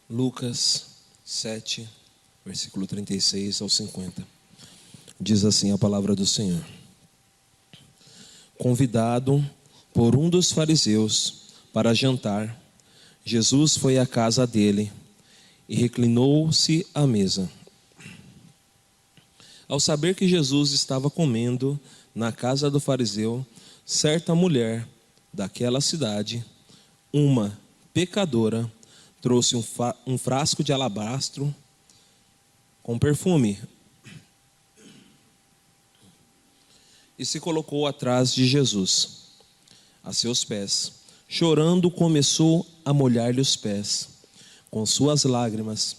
Lucas 7, versículo 36 ao 50. Diz assim a palavra do Senhor: Convidado por um dos fariseus para jantar, Jesus foi à casa dele e reclinou-se à mesa. Ao saber que Jesus estava comendo na casa do fariseu, certa mulher daquela cidade, uma pecadora, trouxe um frasco de alabastro com perfume e se colocou atrás de Jesus, a seus pés. Chorando, começou a molhar-lhe os pés com suas lágrimas.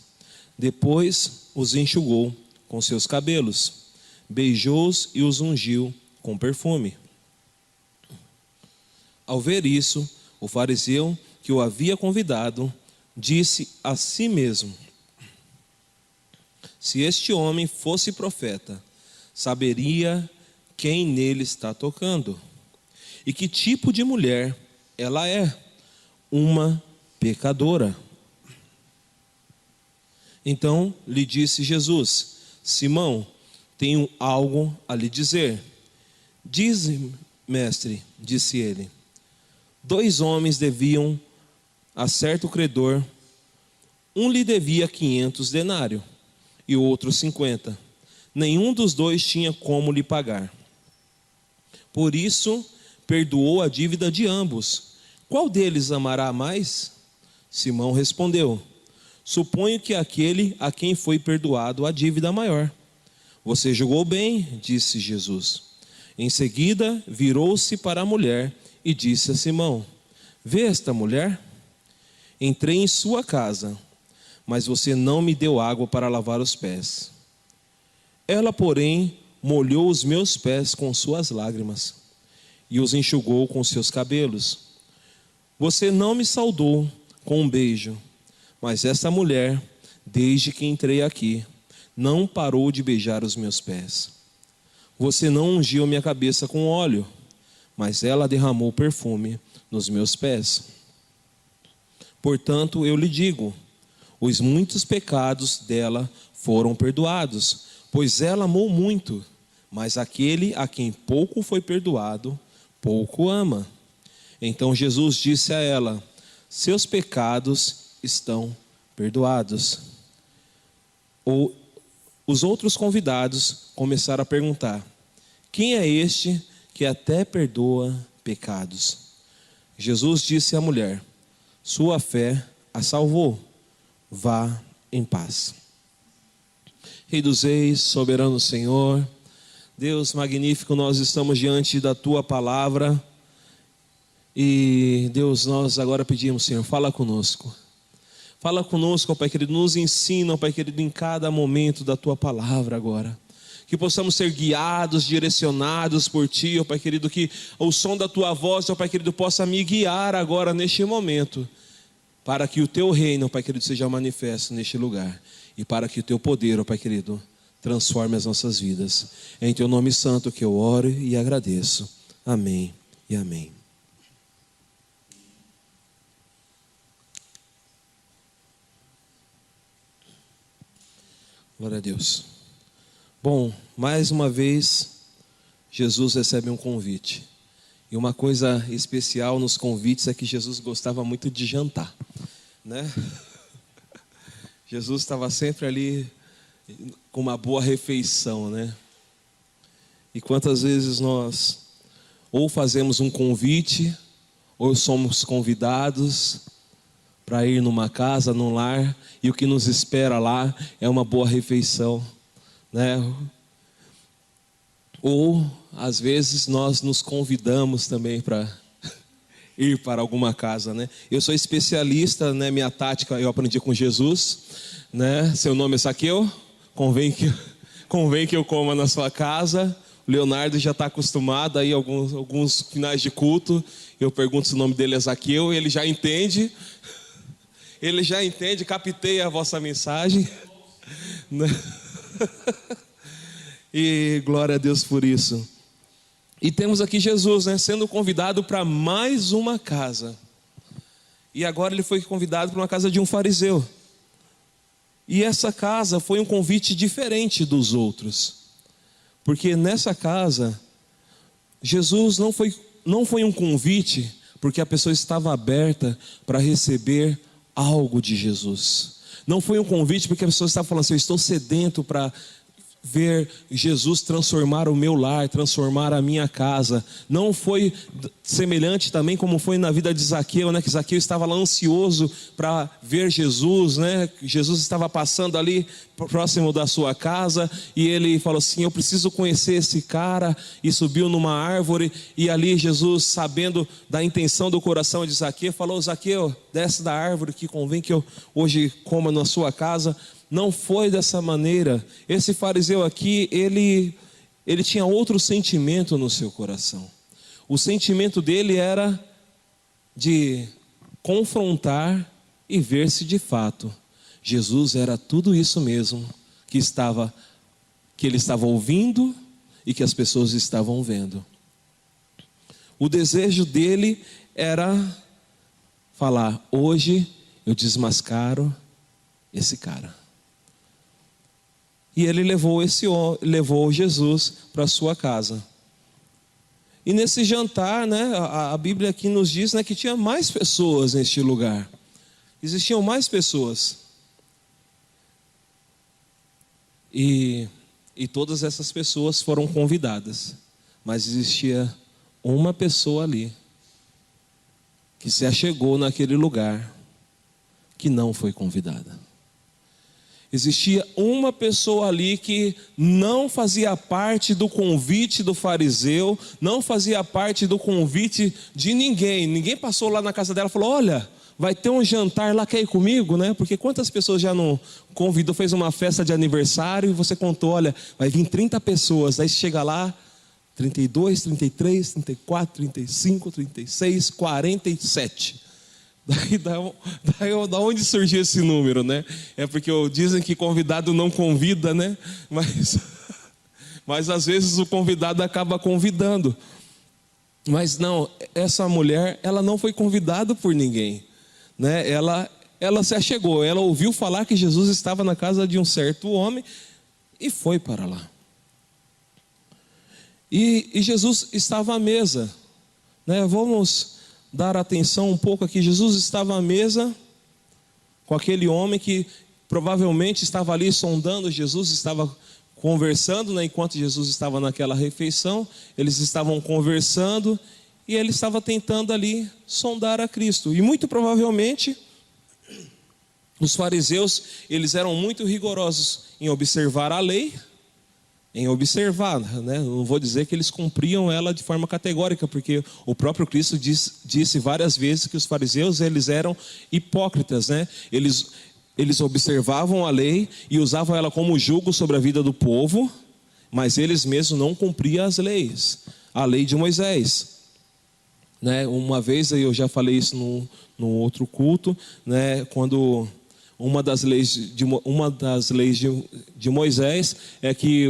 Depois os enxugou com seus cabelos, beijou-os e os ungiu com perfume. Ao ver isso, o fariseu que o havia convidado disse a si mesmo: se este homem fosse profeta, saberia quem nele está tocando e que tipo de mulher ela é, uma pecadora. Então lhe disse Jesus: Simão, tenho algo a lhe dizer. Dize-me, mestre, disse ele. 2 homens deviam a certo credor. Um lhe devia 500 denários e o outro 50. Nenhum dos dois tinha como lhe pagar. Por isso perdoou a dívida de ambos. Qual deles amará mais? Simão respondeu: suponho que aquele a quem foi perdoado a dívida maior. Você julgou bem, disse Jesus. Em seguida virou-se para a mulher e disse a Simão: vê esta mulher? Entrei em sua casa, mas você não me deu água para lavar os pés. Ela, porém, molhou os meus pés com suas lágrimas e os enxugou com seus cabelos. Você não me saudou com um beijo, mas essa mulher, desde que entrei aqui, não parou de beijar os meus pés. Você não ungiu minha cabeça com óleo, mas ela derramou perfume nos meus pés. Portanto, eu lhe digo, os muitos pecados dela foram perdoados, pois ela amou muito, mas aquele a quem pouco foi perdoado, pouco ama. Então Jesus disse a ela: seus pecados estão perdoados. Os outros convidados começaram a perguntar: quem é este que até perdoa pecados? Jesus disse à mulher: sua fé a salvou, vá em paz. Rei dos reis, soberano Senhor, Deus magnífico, nós estamos diante da tua palavra. E Deus, nós agora pedimos, Senhor, fala conosco. Fala conosco, ó Pai querido, nos ensina, ó Pai querido, em cada momento da tua palavra agora. Que possamos ser guiados, direcionados por ti, ó Pai querido, que o som da tua voz, ó Pai querido, possa me guiar agora neste momento, para que o teu reino, ó Pai querido, seja manifesto neste lugar, e para que o teu poder, ó Pai querido, transforme as nossas vidas. É em teu nome santo que eu oro e agradeço. Amém e amém. Glória a Deus. Bom, mais uma vez, Jesus recebe um convite. E uma coisa especial nos convites é que Jesus gostava muito de jantar, né? Jesus estava sempre ali com uma boa refeição, né? E quantas vezes nós ou fazemos um convite, ou somos convidados para ir numa casa, num lar, e o que nos espera lá é uma boa refeição, né? Ou às vezes nós nos convidamos também para ir para alguma casa, né? Eu sou especialista, né? Minha tática eu aprendi com Jesus, né? Seu nome é Zaqueu, convém que eu coma na sua casa. O Leonardo já está acostumado aí alguns finais de culto, eu pergunto se o nome dele é Zaqueu, e ele já entende. Ele já entende, captei a vossa mensagem. E glória a Deus por isso. E temos aqui Jesus, né, sendo convidado para mais uma casa. E agora ele foi convidado para uma casa de um fariseu. E essa casa foi um convite diferente dos outros. Porque nessa casa, Jesus não foi um convite porque a pessoa estava aberta para receber algo de Jesus. Não foi um convite porque a pessoa estava falando assim: eu estou sedento para ver Jesus transformar o meu lar, transformar a minha casa. Não foi semelhante também como foi na vida de Zaqueu, né? Que Zaqueu estava lá ansioso para ver Jesus, né? Jesus estava passando ali próximo da sua casa e ele falou assim: eu preciso conhecer esse cara, e subiu numa árvore. E ali Jesus, sabendo da intenção do coração de Zaqueu, falou: Zaqueu, desce da árvore que convém que eu hoje coma na sua casa. Não foi dessa maneira. Esse fariseu aqui, ele tinha outro sentimento no seu coração. O sentimento dele era de confrontar e ver se de fato Jesus era tudo isso mesmo que ele estava ouvindo e que as pessoas estavam vendo. O desejo dele era falar: hoje eu desmascaro esse cara. E ele levou Jesus para a sua casa. E nesse jantar, né, a Bíblia aqui nos diz, né, que tinha mais pessoas neste lugar. Existiam mais pessoas. E todas essas pessoas foram convidadas. Mas existia uma pessoa ali que se achegou naquele lugar que não foi convidada. Existia uma pessoa ali que não fazia parte do convite do fariseu, não fazia parte do convite de ninguém. Ninguém passou lá na casa dela e falou: olha, vai ter um jantar lá, quer ir comigo, né? Porque quantas pessoas já não convidou, fez uma festa de aniversário e você contou: olha, vai vir 30 pessoas. Aí chega lá, 32, 33, 34, 35, 36, 47. Da onde surgiu esse número, né? É porque dizem que convidado não convida, né? Mas às vezes o convidado acaba convidando. Mas não, essa mulher, ela não foi convidada por ninguém, né? Ela se achegou, ela ouviu falar que Jesus estava na casa de um certo homem e foi para lá. E Jesus estava à mesa, né? Vamos dar atenção um pouco aqui. Jesus estava à mesa com aquele homem que provavelmente estava ali sondando Jesus, estava conversando, né? Enquanto Jesus estava naquela refeição, eles estavam conversando e ele estava tentando ali sondar a Cristo. E muito provavelmente os fariseus, eles eram muito rigorosos em observar a lei, né? Não vou dizer que eles cumpriam ela de forma categórica, porque o próprio Cristo disse várias vezes que os fariseus, eles eram hipócritas, né? Eles observavam a lei e usavam ela como jugo sobre a vida do povo, mas eles mesmos não cumpriam as leis, a lei de Moisés, né? Uma vez, eu já falei isso no outro culto, né? Quando uma das leis de Moisés é que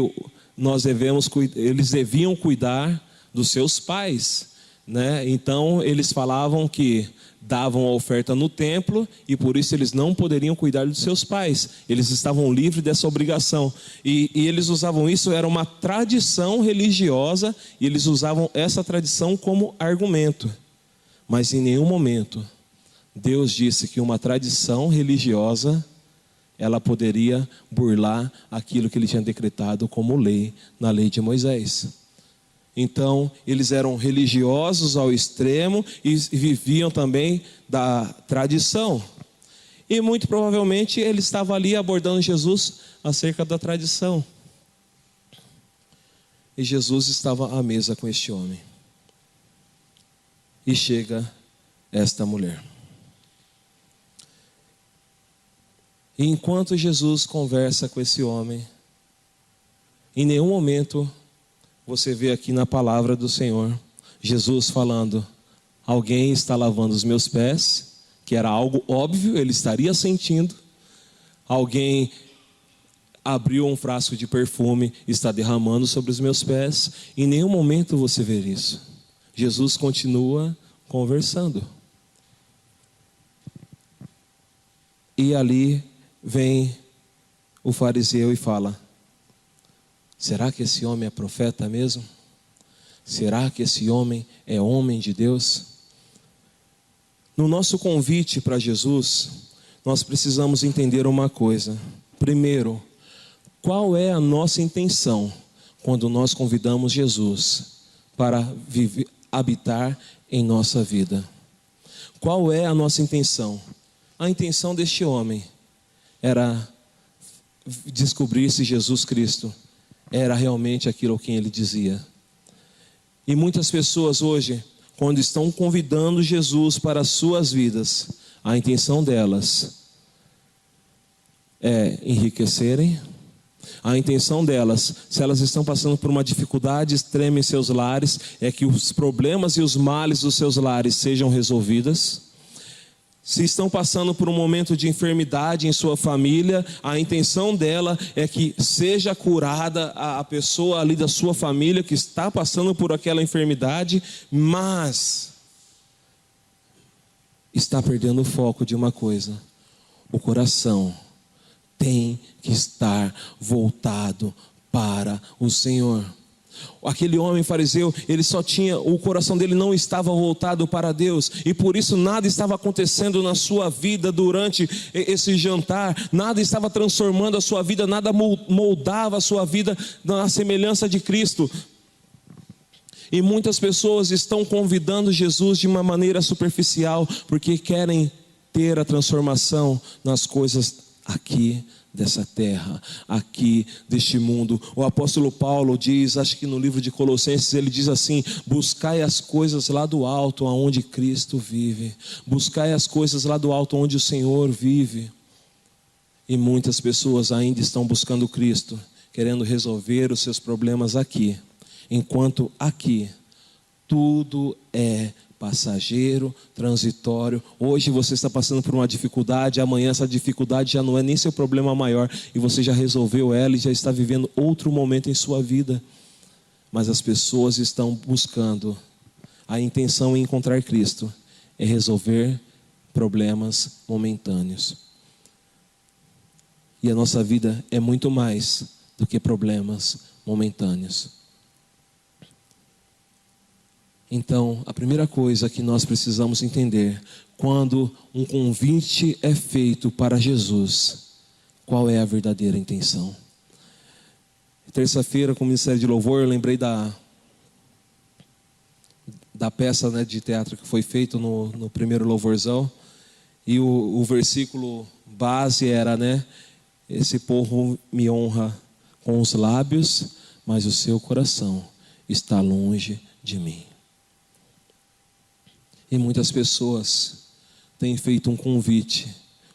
eles deviam cuidar dos seus pais, né? Então eles falavam que davam a oferta no templo e por isso eles não poderiam cuidar dos seus pais. Eles estavam livres dessa obrigação e eles usavam isso, era uma tradição religiosa, e eles usavam essa tradição como argumento. Mas em nenhum momento Deus disse que uma tradição religiosa ela poderia burlar aquilo que ele tinha decretado como lei, na lei de Moisés. Então, eles eram religiosos ao extremo e viviam também da tradição. E muito provavelmente ele estava ali abordando Jesus acerca da tradição. E Jesus estava à mesa com este homem. E chega esta mulher. E enquanto Jesus conversa com esse homem, em nenhum momento você vê aqui na palavra do Senhor, Jesus falando: alguém está lavando os meus pés, que era algo óbvio, ele estaria sentindo. Alguém abriu um frasco de perfume e está derramando sobre os meus pés. Em nenhum momento você vê isso. Jesus continua conversando. E ali vem o fariseu e fala: será que esse homem é profeta mesmo? Será que esse homem é homem de Deus? No nosso convite para Jesus, nós precisamos entender uma coisa. Primeiro, qual é a nossa intenção quando nós convidamos Jesus para habitar em nossa vida? Qual é a nossa intenção? A intenção deste homem era descobrir se Jesus Cristo era realmente aquilo que ele dizia. E muitas pessoas hoje, quando estão convidando Jesus para as suas vidas, a intenção delas é enriquecerem. A intenção delas, se elas estão passando por uma dificuldade extrema em seus lares, é que os problemas e os males dos seus lares sejam resolvidos. Se estão passando por um momento de enfermidade em sua família, a intenção dela é que seja curada a pessoa ali da sua família que está passando por aquela enfermidade, mas está perdendo o foco de uma coisa: o coração tem que estar voltado para o Senhor. Aquele homem fariseu, ele só tinha, o coração dele não estava voltado para Deus, e por isso nada estava acontecendo na sua vida durante esse jantar, nada estava transformando a sua vida, nada moldava a sua vida na semelhança de Cristo. E muitas pessoas estão convidando Jesus de uma maneira superficial, porque querem ter a transformação nas coisas aqui dessa terra, aqui deste mundo. O apóstolo Paulo diz, acho que no livro de Colossenses, ele diz assim: buscai as coisas lá do alto, onde Cristo vive. Buscai as coisas lá do alto, onde o Senhor vive. E muitas pessoas ainda estão buscando Cristo, querendo resolver os seus problemas aqui, enquanto aqui tudo é passageiro, transitório. Hoje você está passando por uma dificuldade, amanhã essa dificuldade já não é nem seu problema maior, e você já resolveu ela e já está vivendo outro momento em sua vida. Mas as pessoas estão buscando, a intenção em encontrar Cristo é resolver problemas momentâneos. E a nossa vida é muito mais do que problemas momentâneos. Então, a primeira coisa que nós precisamos entender, quando um convite é feito para Jesus, qual é a verdadeira intenção? Terça-feira, com o Ministério de Louvor, eu lembrei da peça, né, de teatro que foi feito no primeiro louvorzão, e o versículo base era, né, esse povo me honra com os lábios, mas o seu coração está longe de mim. E muitas pessoas têm feito um convite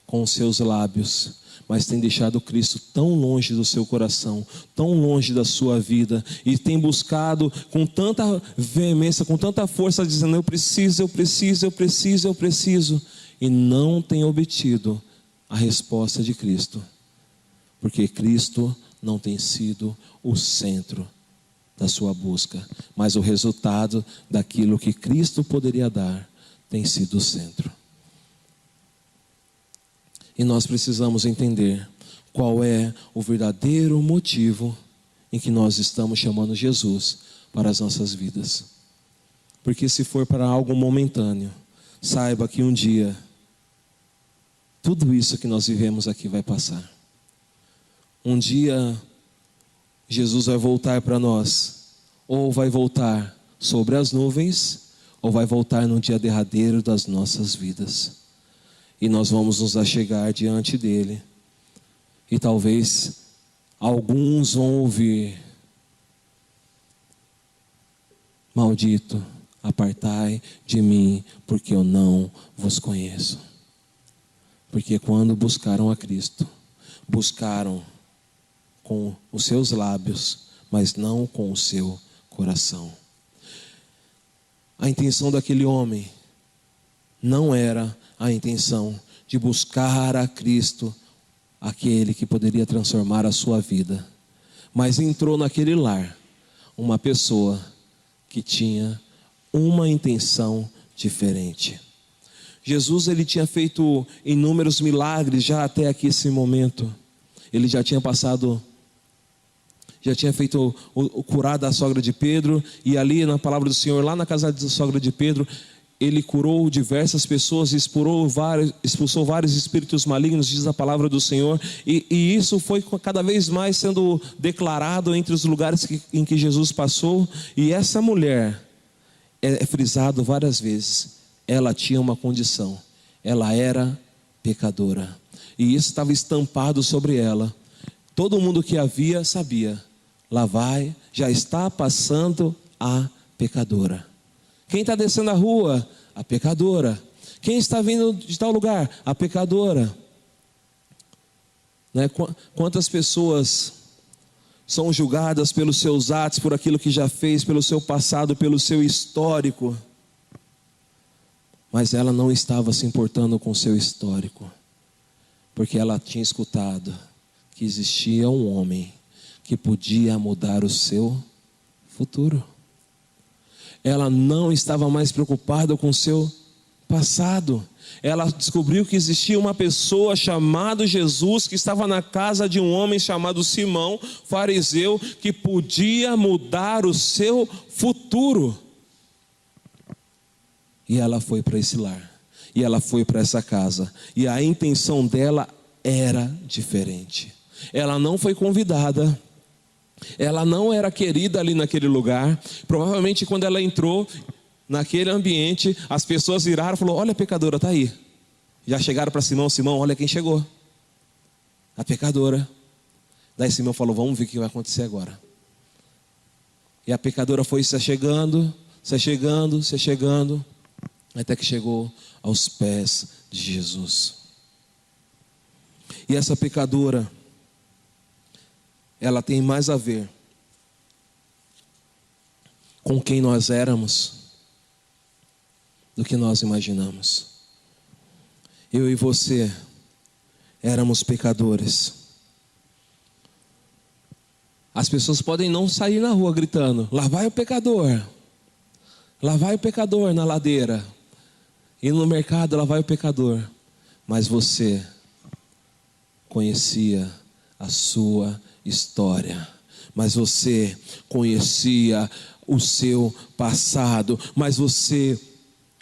com os seus lábios, mas têm deixado Cristo tão longe do seu coração, tão longe da sua vida, e têm buscado com tanta veemência, com tanta força, dizendo: eu preciso, eu preciso, eu preciso, eu preciso, e não têm obtido a resposta de Cristo, porque Cristo não tem sido o centro da sua busca, mas o resultado daquilo que Cristo poderia dar tem sido o centro. E nós precisamos entender qual é o verdadeiro motivo em que nós estamos chamando Jesus para as nossas vidas. Porque se for para algo momentâneo, saiba que um dia tudo isso que nós vivemos aqui vai passar. Um dia Jesus vai voltar para nós, ou vai voltar sobre as nuvens, ou vai voltar no dia derradeiro das nossas vidas. E nós vamos nos achegar diante dele, e talvez alguns vão ouvir: maldito, apartai de mim, porque eu não vos conheço. Porque quando buscaram a Cristo, buscaram com os seus lábios, mas não com o seu coração. A intenção daquele homem não era a intenção de buscar a Cristo, aquele que poderia transformar a sua vida, mas entrou naquele lar uma pessoa que tinha uma intenção diferente. Jesus, ele tinha feito inúmeros milagres já até aqui esse momento, Ele já tinha passado, já tinha feito o curar da sogra de Pedro, e ali na palavra do Senhor, lá na casa da sogra de Pedro, ele curou diversas pessoas, expulsou vários espíritos malignos, diz a palavra do Senhor, e isso foi cada vez mais sendo declarado entre os lugares em que Jesus passou. E essa mulher, é frisado várias vezes, ela tinha uma condição, ela era pecadora, e isso estava estampado sobre ela. Todo mundo que a via sabia, lá vai, já está passando a pecadora. Quem está descendo a rua? A pecadora. Quem está vindo de tal lugar? A pecadora. Né? Quantas pessoas são julgadas pelos seus atos, por aquilo que já fez, pelo seu passado, pelo seu histórico. Mas ela não estava se importando com o seu histórico, porque ela tinha escutado que existia um homem que podia mudar o seu futuro. Ela não estava mais preocupada com o seu passado. Ela descobriu que existia uma pessoa chamada Jesus, que estava na casa de um homem chamado Simão, fariseu, que podia mudar o seu futuro. E ela foi para esse lar, e ela foi para essa casa, e a intenção dela era diferente. Ela não foi convidada, ela não era querida ali naquele lugar. Provavelmente quando ela entrou naquele ambiente, as pessoas viraram e falaram: olha a pecadora, está aí. Já chegaram para Simão: Simão, olha quem chegou, a pecadora. Daí Simão falou: vamos ver o que vai acontecer agora. E a pecadora foi se achegando, até que chegou aos pés de Jesus. E essa pecadora, ela tem mais a ver com quem nós éramos do que nós imaginamos. Eu e você éramos pecadores. As pessoas podem não sair na rua gritando: lá vai o pecador, lá vai o pecador na ladeira, e no mercado lá vai o pecador. Mas você conhecia a sua história, mas você conhecia o seu passado, mas você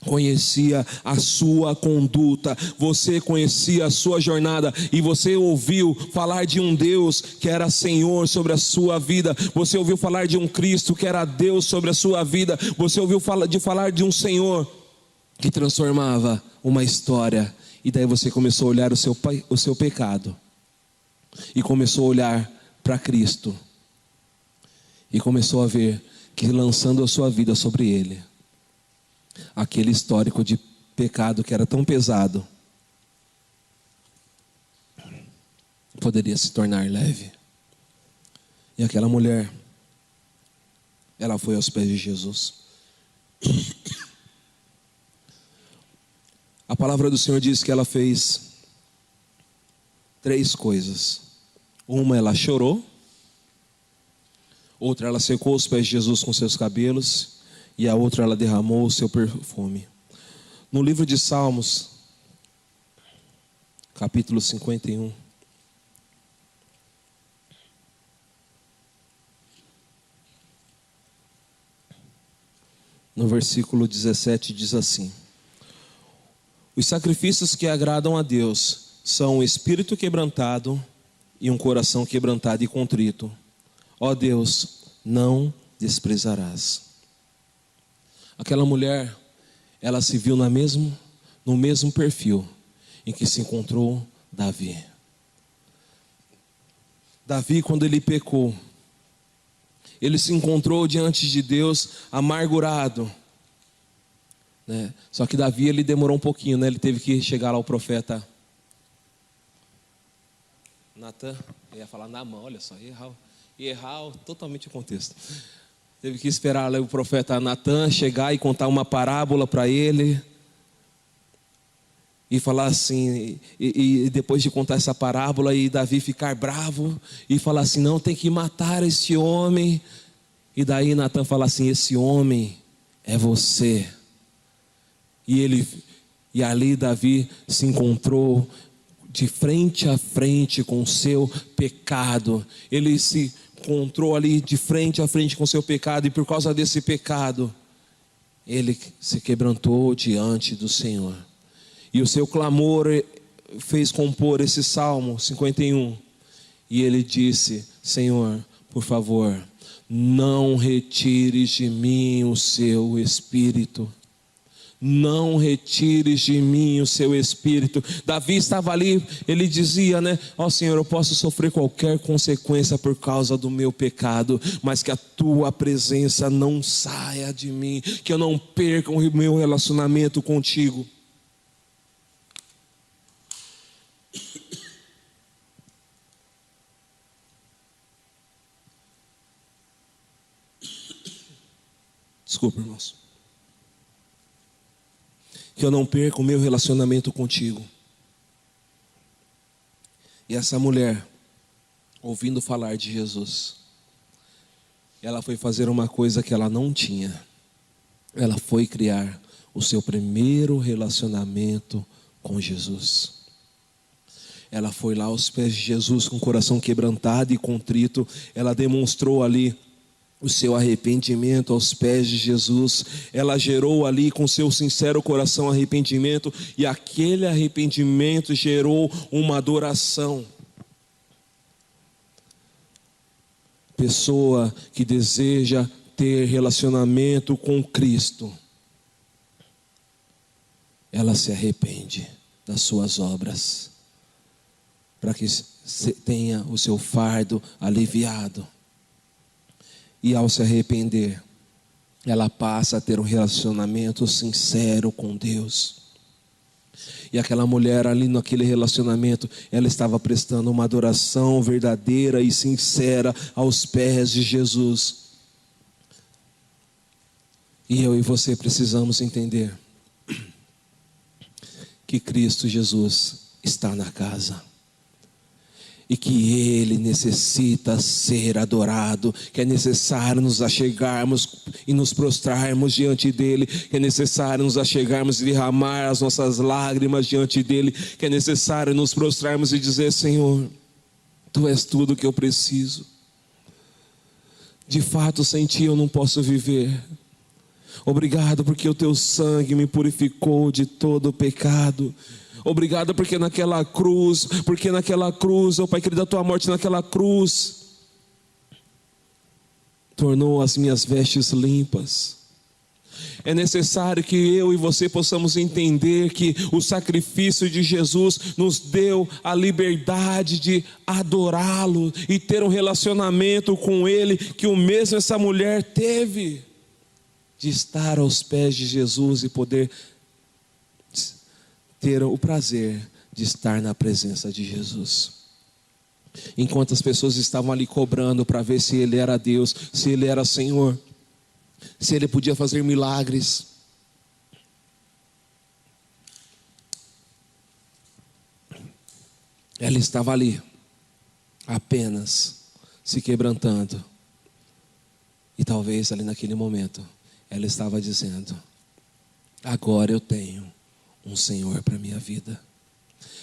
conhecia a sua conduta, você conhecia a sua jornada, e você ouviu falar de um Deus que era Senhor sobre a sua vida, você ouviu falar de um Cristo que era Deus sobre a sua vida, você ouviu falar de um Senhor que transformava uma história. E daí você começou a olhar o seu pecado, e começou a olhar para Cristo, e começou a ver que, lançando a sua vida sobre Ele, aquele histórico de pecado que era tão pesado poderia se tornar leve. E aquela mulher, ela foi aos pés de Jesus. A palavra do Senhor diz que ela fez 3 coisas. Uma, ela chorou. Outra, ela secou os pés de Jesus com seus cabelos. E a outra, ela derramou o seu perfume. No livro de Salmos, capítulo 51, no versículo 17, diz assim: os sacrifícios que agradam a Deus são um espírito quebrantado e um coração quebrantado e contrito. Ó Deus, não desprezarás. Aquela mulher, ela se viu no mesmo perfil em que se encontrou Davi. Davi, quando ele pecou, ele se encontrou diante de Deus amargurado, né? Só que Davi, ele demorou um pouquinho, né? Ele teve que chegar lá ao profeta Natan. Eu ia falar Naamã, olha só, errar totalmente o contexto. Teve que esperar o profeta Natan chegar e contar uma parábola para ele. E falar assim, e depois de contar essa parábola, e Davi ficar bravo, e falar assim: não, tem que matar esse homem. E daí Natan fala assim: esse homem é você. E ali Davi se encontrou de frente a frente com o seu pecado. Ele se encontrou ali de frente a frente com o seu pecado, e por causa desse pecado, ele se quebrantou diante do Senhor. E o seu clamor fez compor esse Salmo 51. E ele disse: Senhor, por favor, não retires de mim o seu Espírito. Não retires de mim o seu Espírito. Davi estava ali, ele dizia, né? Ó Senhor, eu posso sofrer qualquer consequência por causa do meu pecado, mas que a tua presença não saia de mim, que eu não perca o meu relacionamento contigo. Desculpa, irmãos. Que eu não perca o meu relacionamento contigo. E essa mulher, ouvindo falar de Jesus, ela foi fazer uma coisa que ela não tinha. Ela foi criar o seu primeiro relacionamento com Jesus. Ela foi lá aos pés de Jesus com o coração quebrantado e contrito. Ela demonstrou ali o seu arrependimento aos pés de Jesus. Ela gerou ali com seu sincero coração arrependimento, e aquele arrependimento gerou uma adoração. Pessoa que deseja ter relacionamento com Cristo, ela se arrepende das suas obras, para que tenha o seu fardo aliviado. E ao se arrepender, ela passa a ter um relacionamento sincero com Deus. E aquela mulher ali naquele relacionamento, ela estava prestando uma adoração verdadeira e sincera aos pés de Jesus. E eu e você precisamos entender que Cristo Jesus está na casa, e que Ele necessita ser adorado, que é necessário nos achegarmos e nos prostrarmos diante dEle, que é necessário nos achegarmos e derramar as nossas lágrimas diante dEle, que é necessário nos prostrarmos e dizer: Senhor, Tu és tudo que eu preciso. De fato, sem Ti eu não posso viver. Obrigado porque o Teu sangue me purificou de todo o pecado. Obrigado porque naquela cruz, ó Pai querido, a Tua morte naquela cruz tornou as minhas vestes limpas. É necessário que eu e você possamos entender que o sacrifício de Jesus nos deu a liberdade de adorá-lo e ter um relacionamento com Ele, que o mesmo essa mulher teve, de estar aos pés de Jesus e poder ter o prazer de estar na presença de Jesus. Enquanto as pessoas estavam ali cobrando para ver se Ele era Deus, se Ele era Senhor, se Ele podia fazer milagres, ela estava ali, apenas se quebrantando. E talvez ali naquele momento, ela estava dizendo: agora eu tenho um Senhor para a minha vida.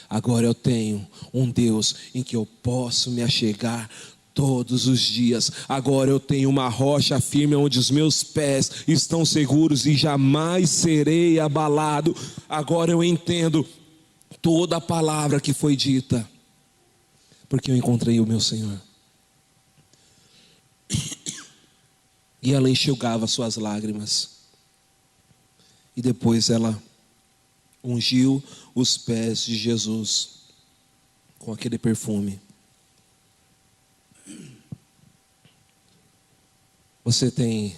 Agora eu tenho um Deus em que eu posso me achegar todos os dias. Agora eu tenho uma rocha firme onde os meus pés estão seguros e jamais serei abalado. Agora eu entendo toda a palavra que foi dita, porque eu encontrei o meu Senhor. E ela enxugava suas lágrimas. E depois ela ungiu os pés de Jesus com aquele perfume. Você tem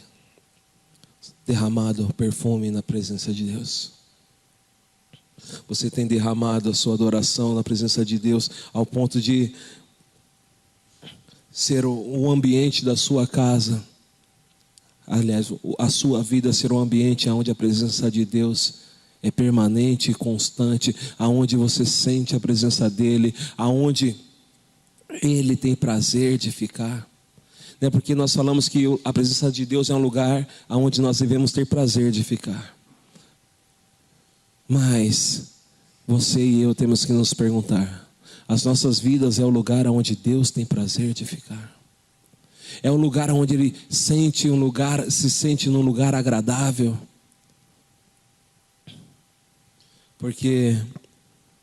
derramado perfume na presença de Deus? Você tem derramado a sua adoração na presença de Deus ao ponto de ser o ambiente da sua casa, aliás, a sua vida ser um ambiente onde a presença de Deus é permanente e constante, aonde você sente a presença dEle, aonde Ele tem prazer de ficar? Não é porque nós falamos que a presença de Deus é um lugar aonde nós devemos ter prazer de ficar. Mas Você e eu temos que nos perguntar: as nossas vidas é o lugar onde Deus tem prazer de ficar? É o lugar onde Ele se sente num lugar agradável? Porque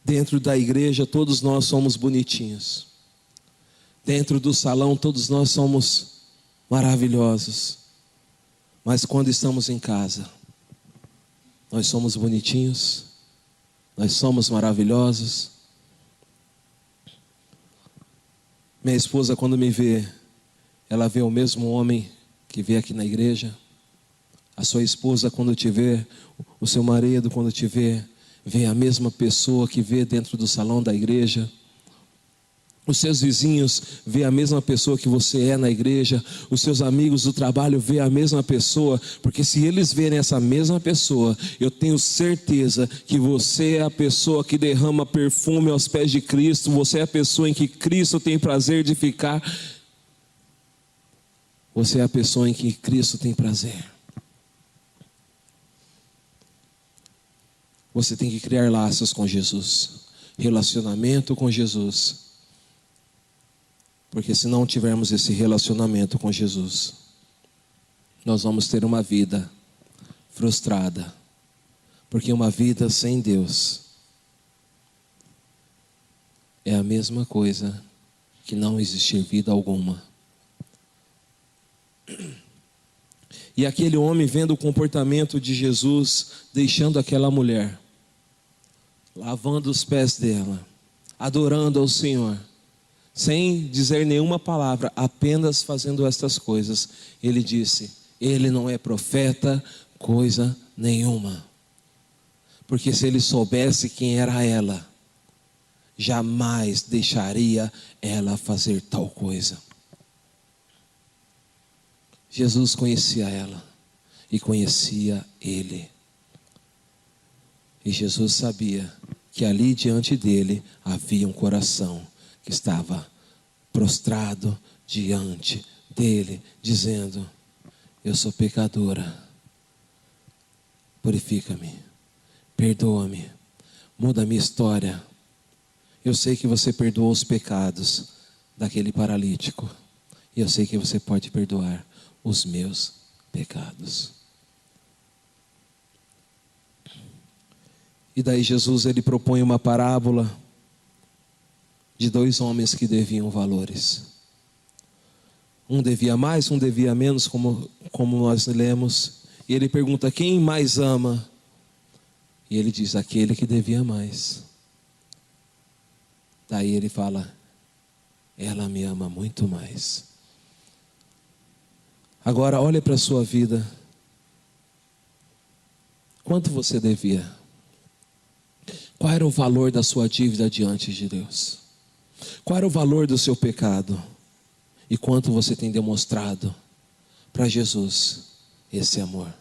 dentro da igreja todos nós somos bonitinhos. Dentro do salão todos nós somos maravilhosos. Mas quando estamos em casa, nós somos bonitinhos, nós somos maravilhosos. Minha esposa, quando me vê, ela vê o mesmo homem que vê aqui na igreja. A sua esposa, quando te vê, o seu marido, quando te vê a mesma pessoa que vê dentro do salão da igreja. Os seus vizinhos vê a mesma pessoa que você é na igreja. Os seus amigos do trabalho vê a mesma pessoa. Porque se eles verem essa mesma pessoa, eu tenho certeza que você é a pessoa que derrama perfume aos pés de Cristo. Você é a pessoa em que Cristo tem prazer de ficar. Você é a pessoa em que Cristo tem prazer. Você tem que criar laços com Jesus, relacionamento com Jesus. Porque se não tivermos esse relacionamento com Jesus, nós vamos ter uma vida frustrada. Porque uma vida sem Deus é a mesma coisa que não existir vida alguma. E aquele homem, vendo o comportamento de Jesus, deixando aquela mulher, lavando os pés dela, adorando ao Senhor, sem dizer nenhuma palavra, apenas fazendo estas coisas, ele disse: ele não é profeta coisa nenhuma. Porque se ele soubesse quem era ela, jamais deixaria ela fazer tal coisa. Jesus conhecia ela e conhecia ele. E Jesus sabia que ali diante dele havia um coração que estava prostrado diante dele, dizendo: eu sou pecadora, purifica-me, perdoa-me, muda a minha história. Eu sei que você perdoou os pecados daquele paralítico, e eu sei que você pode perdoar os meus pecados. E daí Jesus, ele propõe uma parábola de dois homens que deviam valores. Um devia mais, um devia menos, como nós lemos. E ele pergunta: quem mais ama? E ele diz: aquele que devia mais. Daí ele fala: ela me ama muito mais. Agora olhe para a sua vida. Quanto você devia? Qual era o valor da sua dívida diante de Deus? Qual era o valor do seu pecado? E quanto você tem demonstrado para Jesus esse amor?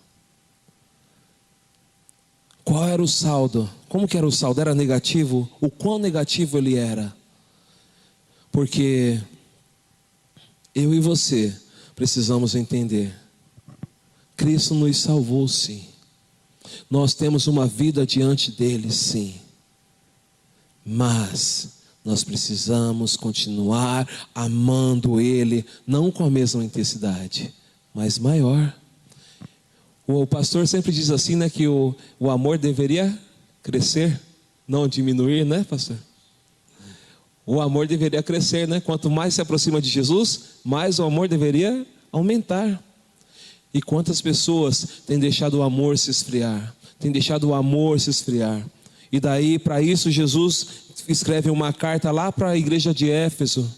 Qual era o saldo? Como que era o saldo? Era negativo? O quão negativo ele era? Porque eu e você precisamos entender: Cristo nos salvou, sim. Nós temos uma vida diante dele, sim. Mas nós precisamos continuar amando ele, não com a mesma intensidade, mas maior. O pastor sempre diz assim, né, que o amor deveria crescer, não diminuir, né, pastor? O amor deveria crescer, né? Quanto mais se aproxima de Jesus, mais o amor deveria aumentar. E quantas pessoas têm deixado o amor se esfriar? Têm deixado o amor se esfriar. E daí, para isso, Jesus escreve uma carta lá para a igreja de Éfeso: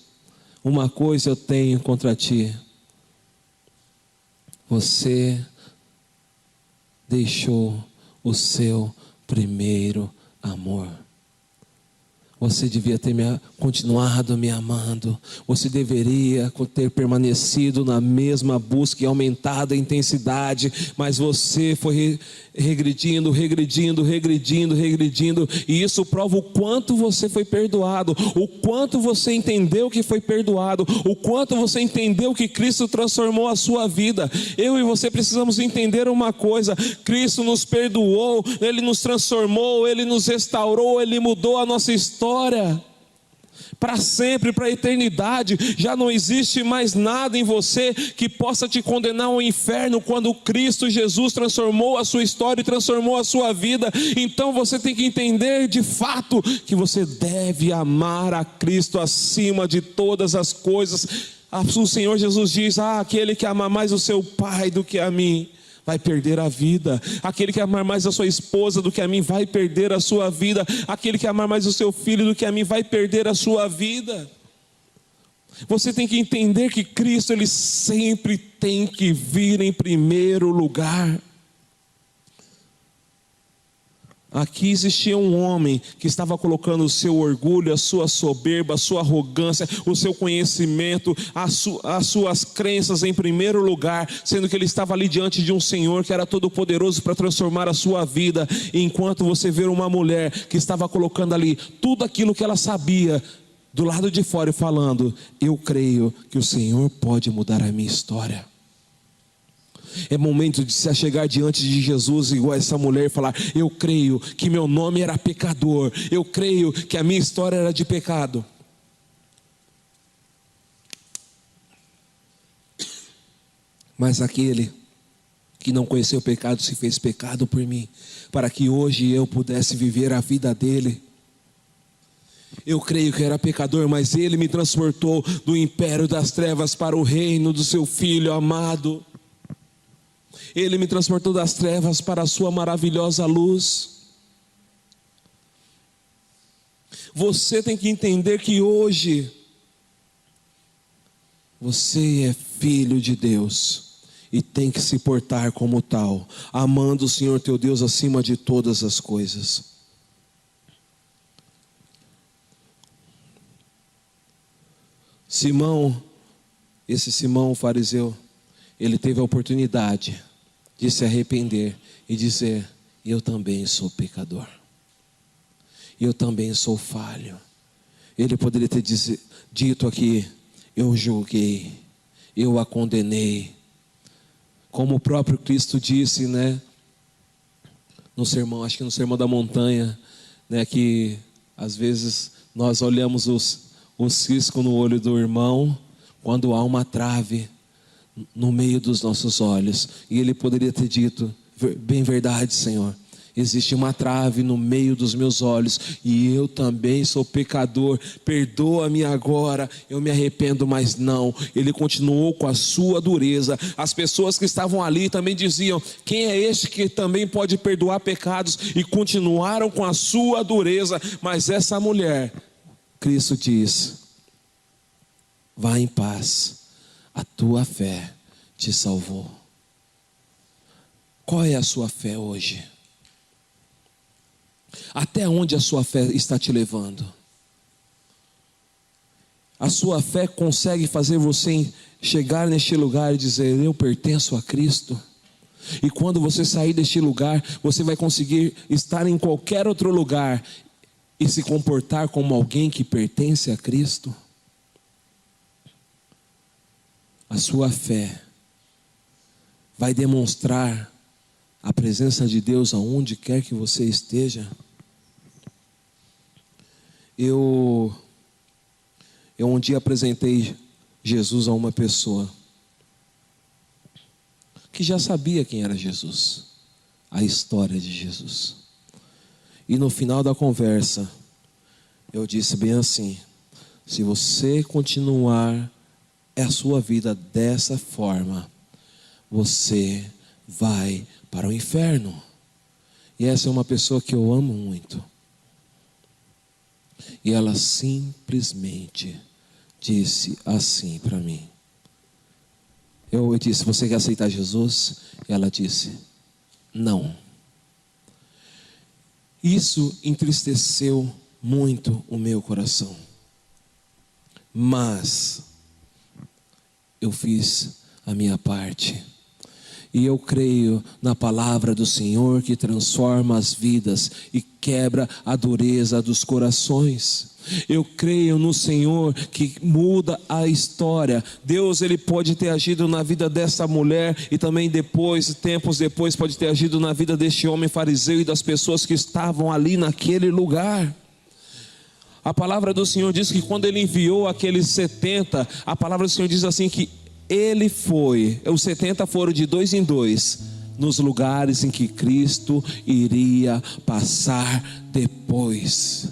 uma coisa eu tenho contra ti: você deixou o seu primeiro amor. Você devia ter continuado me amando. Você deveria ter permanecido na mesma busca e aumentado a intensidade. Mas você foi regredindo. E isso prova o quanto você foi perdoado. O quanto você entendeu que foi perdoado. O quanto você entendeu que Cristo transformou a sua vida. Eu e você precisamos entender uma coisa. Cristo nos perdoou. Ele nos transformou. Ele nos restaurou. Ele mudou a nossa história. Para sempre, para a eternidade. Já não existe mais nada em você que possa te condenar ao inferno, quando Cristo Jesus transformou a sua história e transformou a sua vida. Então você tem que entender de fato que você deve amar a Cristo acima de todas as coisas. O Senhor Jesus diz: aquele que ama mais o seu pai do que a mim vai perder a vida. Aquele que amar mais a sua esposa do que a mim vai perder a sua vida. Aquele que amar mais o seu filho do que a mim vai perder a sua vida. Você tem que entender que Cristo, Ele sempre tem que vir em primeiro lugar. Aqui existia um homem que estava colocando o seu orgulho, a sua soberba, a sua arrogância, o seu conhecimento, as suas crenças em primeiro lugar, sendo que ele estava ali diante de um Senhor que era todo poderoso para transformar a sua vida. E enquanto você vê uma mulher que estava colocando ali tudo aquilo que ela sabia do lado de fora e falando: eu creio que o Senhor pode mudar a minha história. É momento de se achegar diante de Jesus igual essa mulher e falar: eu creio que meu nome era pecador, eu creio que a minha história era de pecado, mas aquele que não conheceu o pecado se fez pecado por mim, para que hoje eu pudesse viver a vida dele. Eu creio que era pecador, mas ele me transportou do império das trevas para o reino do seu Filho amado. Ele me transportou das trevas para a sua maravilhosa luz. Você tem que entender que hoje você é filho de Deus e tem que se portar como tal, amando o Senhor teu Deus acima de todas as coisas. Simão, esse Simão, o fariseu, ele teve a oportunidade de se arrepender e dizer: eu também sou pecador, eu também sou falho. Ele poderia ter dito aqui: eu julguei, eu a condenei, como o próprio Cristo disse, no sermão, acho que no Sermão da Montanha, que às vezes nós olhamos o cisco no olho do irmão quando há uma trave no meio dos nossos olhos. E ele poderia ter dito: bem verdade, Senhor, existe uma trave no meio dos meus olhos e eu também sou pecador, perdoa-me agora, eu me arrependo. Mas não, ele continuou com a sua dureza. As pessoas que estavam ali também diziam: quem é este que também pode perdoar pecados? E continuaram com a sua dureza. Mas essa mulher, Cristo diz: vá em paz, a tua fé te salvou. Qual é a sua fé hoje? Até onde a sua fé está te levando? A sua fé consegue fazer você chegar neste lugar e dizer: eu pertenço a Cristo? E quando você sair deste lugar, você vai conseguir estar em qualquer outro lugar e se comportar como alguém que pertence a Cristo? A sua fé vai demonstrar a presença de Deus aonde quer que você esteja. Eu um dia apresentei Jesus a uma pessoa que já sabia quem era Jesus, a história de Jesus. E no final da conversa, eu disse bem assim: se você continuar a sua vida dessa forma, você vai para o inferno. E essa é uma pessoa que eu amo muito. E ela simplesmente disse assim para mim. Eu disse: você quer aceitar Jesus? E ela disse: não. Isso entristeceu muito o meu coração. Mas eu fiz a minha parte. E eu creio na palavra do Senhor que transforma as vidas e quebra a dureza dos corações. Eu creio no Senhor que muda a história. Deus, Ele pode ter agido na vida dessa mulher e também depois, tempos depois, pode ter agido na vida deste homem fariseu e das pessoas que estavam ali naquele lugar. A palavra do Senhor diz que quando Ele enviou aqueles 70, a palavra do Senhor diz assim que Ele foi, os 70 foram de 2 em 2, nos lugares em que Cristo iria passar depois.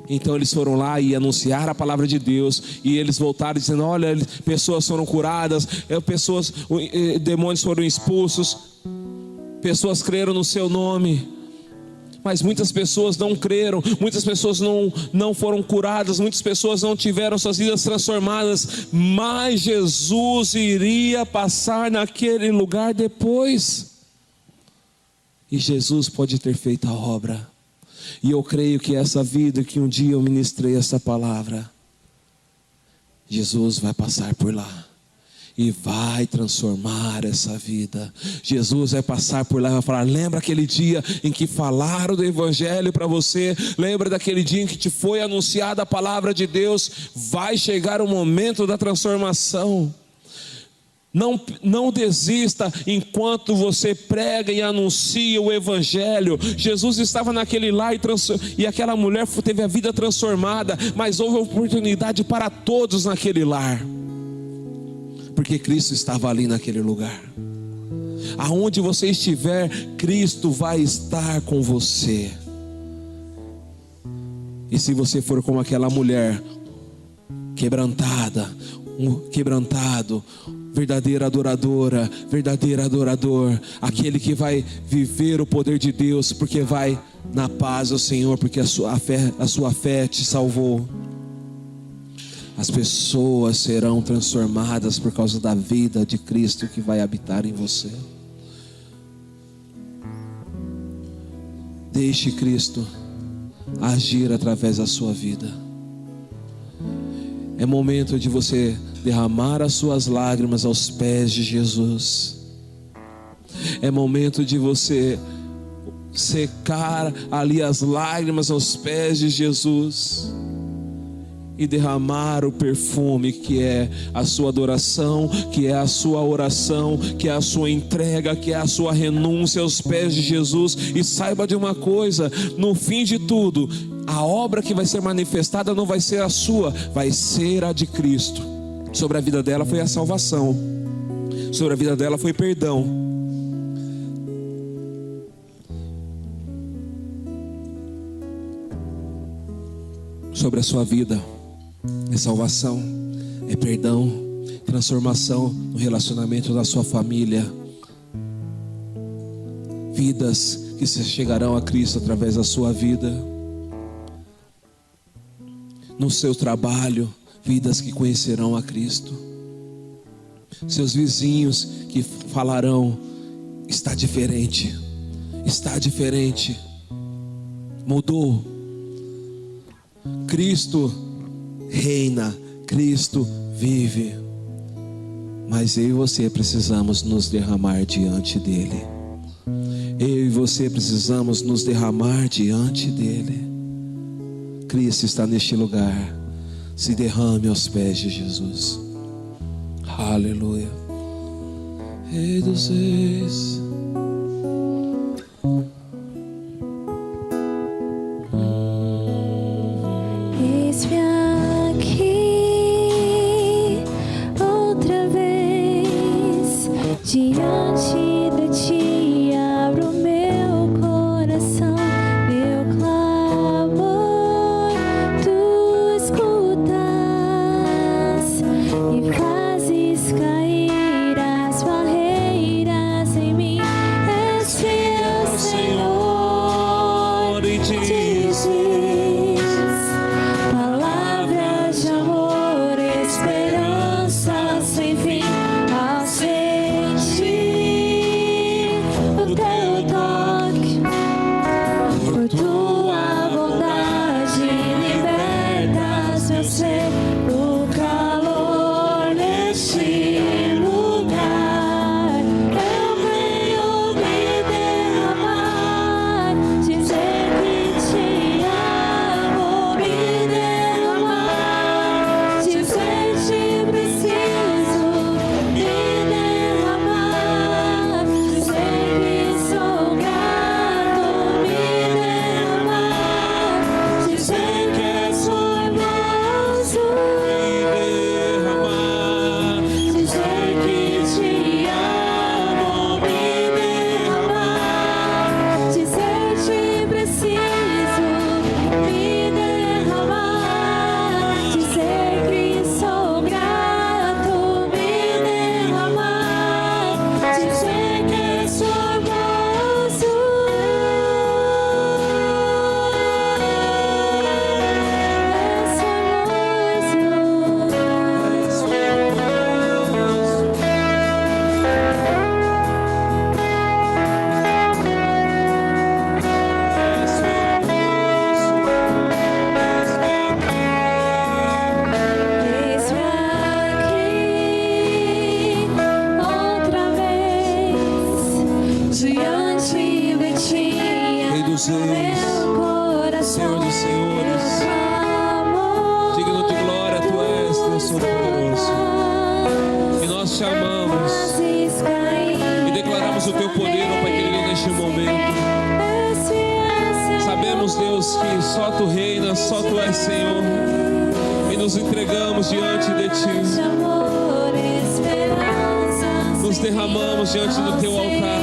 Então eles foram lá e anunciaram a palavra de Deus, e eles voltaram dizendo: olha, pessoas foram curadas, demônios foram expulsos, pessoas creram no seu nome. Mas muitas pessoas não creram, muitas pessoas não foram curadas, muitas pessoas não tiveram suas vidas transformadas. Mas Jesus iria passar naquele lugar depois. E Jesus pode ter feito a obra. E eu creio que essa vida que um dia eu ministrei essa palavra, Jesus vai passar por lá e vai transformar essa vida. Jesus vai passar por lá e vai falar: lembra aquele dia em que falaram do Evangelho para você? Lembra daquele dia em que te foi anunciada a palavra de Deus? Vai chegar o momento da transformação. Não desista enquanto você prega e anuncia o Evangelho. Jesus estava naquele lar e aquela mulher teve a vida transformada, mas houve oportunidade para todos naquele lar, porque Cristo estava ali naquele lugar. Aonde você estiver, Cristo vai estar com você. E se você for como aquela mulher, quebrantado, verdadeira adoradora, verdadeiro adorador, aquele que vai viver o poder de Deus, porque vai na paz do Senhor, porque a sua fé te salvou. As pessoas serão transformadas por causa da vida de Cristo que vai habitar em você. Deixe Cristo agir através da sua vida. É momento de você derramar as suas lágrimas aos pés de Jesus. É momento de você secar ali as lágrimas aos pés de Jesus e derramar o perfume que é a sua adoração, que é a sua oração, que é a sua entrega, que é a sua renúncia aos pés de Jesus. E saiba de uma coisa: no fim de tudo, a obra que vai ser manifestada não vai ser a sua, vai ser a de Cristo. Sobre a vida dela foi a salvação, sobre a vida dela foi perdão. Sobre a sua vida é salvação, é perdão, transformação no relacionamento da sua família, vidas que se chegarão a Cristo através da sua vida. No seu trabalho, vidas que conhecerão a Cristo. Seus vizinhos que falarão: está diferente, mudou. Cristo reina, Cristo vive. Mas eu e você precisamos nos derramar diante dele. Eu e você precisamos nos derramar diante dele. Cristo está neste lugar. Se derrame aos pés de Jesus. Aleluia. Rei dos reis. Eis-me aqui outra vez diante de ti, abro meu coração, meu clamor tu escutas e fazes cair as barreiras em mim. És fiel, Senhor, e dizes palavras de amor, esperança sem fim. Ao sentir reis, Senhor dos senhores. Digno de glória tu és, Deus Todo-Poderoso. E nós te amamos e declaramos o teu poder, ó Pai querido, neste momento. Sabemos, Deus, que só tu reinas, só tu és Senhor. E nos entregamos diante de ti. Nos derramamos diante do teu altar.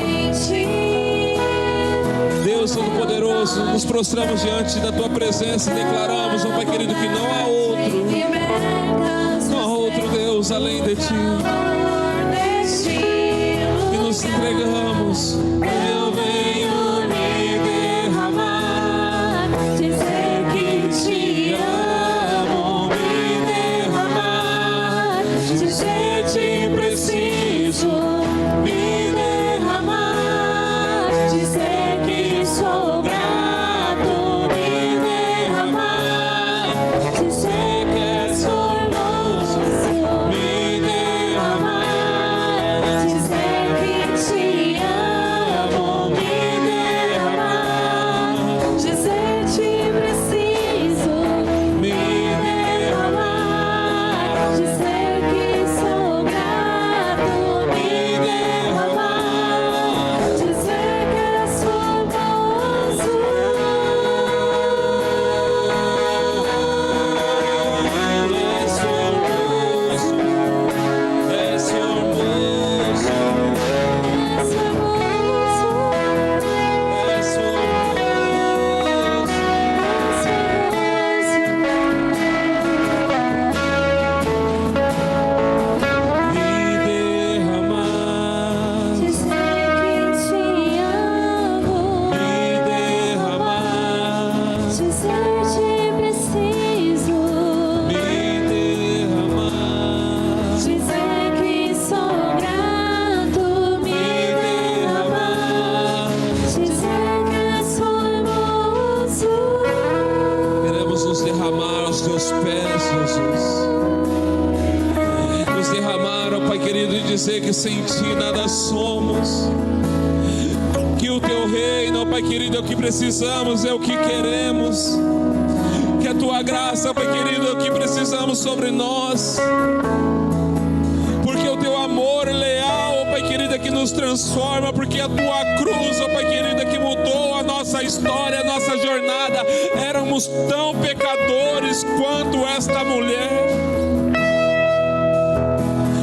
Deus Todo-Poderoso, nos prostramos diante da tua presença e declaramos, ó Pai querido, que não há outro Deus além de ti. E nos entregamos. Eu venho me derramar, dizer que te amo, me derramar, dizer que preciso, me derramar, dizer que sou grato, me derramar, dizer que és formoso, me derramar, dizer que te amo, me derramar, dizer que preciso, me derramar, dizer que sou grato, me derramar, dizer que és formoso. És formoso, és formoso, és formoso. Me derramar, Dizer que te amo, me derramar, dizer que preciso, me derramar, dizer que sou grato, me derramar, dizer que és formoso. queremos nos derramar aos teus pés, Jesus. Nos derramar, ó Pai querido, e dizer que sem ti nada somos. Que o teu reino, ó Pai querido, é o que precisamos, é o que queremos. Que a tua graça, ó Pai querido, é o que precisamos sobre nós. Porque o teu amor leal, ó Pai querido, é que nos transforma. Porque a tua cruz, ó Pai querido, é que mudou a nossa história, a nossa jornada. Éramos tão pecadores quanto esta mulher.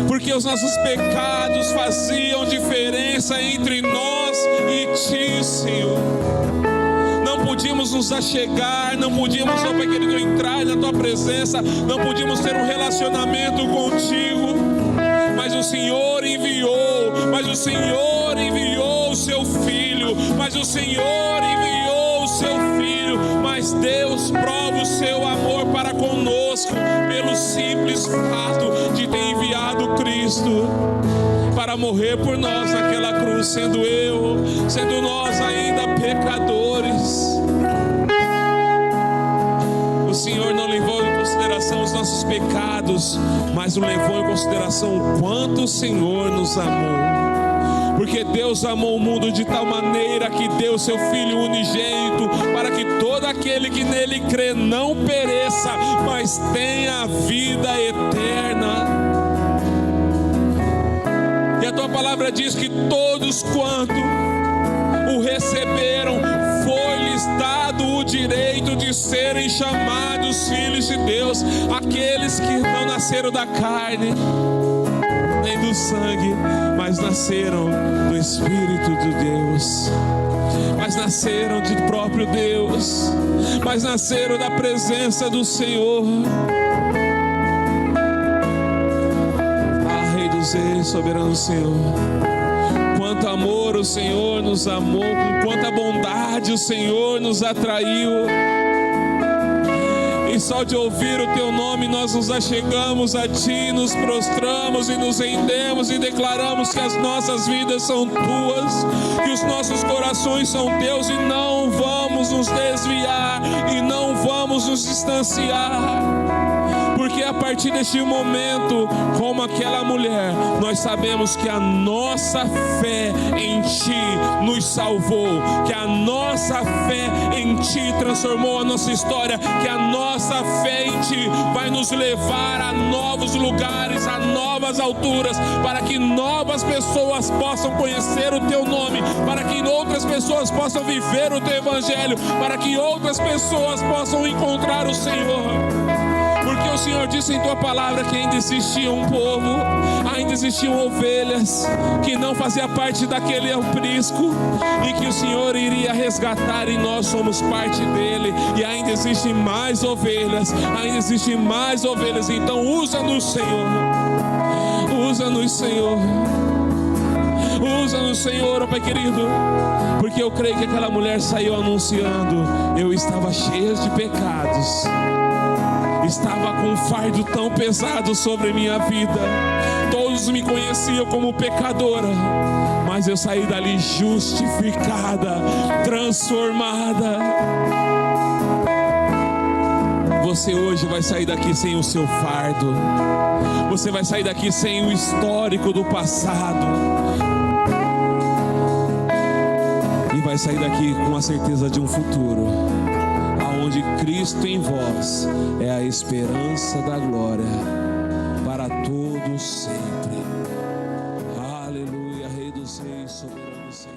Porque os nossos pecados faziam diferença entre nós e ti, Senhor. Não podíamos nos achegar, não podíamos, ó Pai querido, entrar na tua presença, não podíamos ter um relacionamento contigo. Mas o Senhor enviou, o seu Filho, mas o Senhor enviou o seu Filho. Mas Deus prova o seu amor para conosco pelo simples fato de ter enviado Cristo para morrer por nós naquela cruz, sendo nós ainda pecadores. O Senhor não levou em consideração os nossos pecados, mas levou em consideração o quanto o Senhor nos amou. Porque Deus amou o mundo de tal maneira que deu seu Filho unigênito, para que todo aquele que nele crê não pereça, mas tenha a vida eterna. E a tua palavra diz que todos quanto o receberam, foi-lhes dado o direito de serem chamados filhos de Deus. Aqueles que não nasceram da carne nem do sangue, mas nasceram do Espírito de Deus, mas nasceram de próprio Deus, mas nasceram da presença do Senhor. Ah, Rei dos Reis, soberano Senhor, quanto amor o Senhor nos amou, com quanta bondade o Senhor nos atraiu. E só de ouvir o teu nome nós nos achegamos a ti, nos prostramos e nos rendemos e declaramos que as nossas vidas são tuas, que os nossos corações são teus, e não vamos nos desviar e não vamos nos distanciar, porque a partir deste momento, como aquela mulher, nós sabemos que a nossa fé em Ti nos salvou, que a nossa fé em Ti transformou a nossa história, que a nossa fé em Ti vai nos levar a novos lugares, a novas alturas, para que novas pessoas possam conhecer o Teu nome, para que outras pessoas possam viver o Teu evangelho, para que outras pessoas possam encontrar o Senhor. Porque o Senhor disse em Tua palavra que ainda existia um povo, ainda existiam ovelhas que não fazia parte daquele aprisco, e que o Senhor iria resgatar, e nós somos parte dele. E ainda existem mais ovelhas, ainda existem mais ovelhas. Então usa-nos, Senhor, usa-nos, Senhor, usa-nos, Senhor, ó Pai querido, porque eu creio que aquela mulher saiu anunciando: eu estava cheia de pecados, estava com um fardo tão pesado sobre minha vida, todos me conheciam como pecadora, mas eu saí dali justificada, transformada. Você hoje vai sair daqui sem o seu fardo, você vai sair daqui sem o histórico do passado, e vai sair daqui com a certeza de um futuro, onde Cristo em vós é a esperança da glória para todos sempre. Aleluia, Rei dos Reis, soberano Senhor.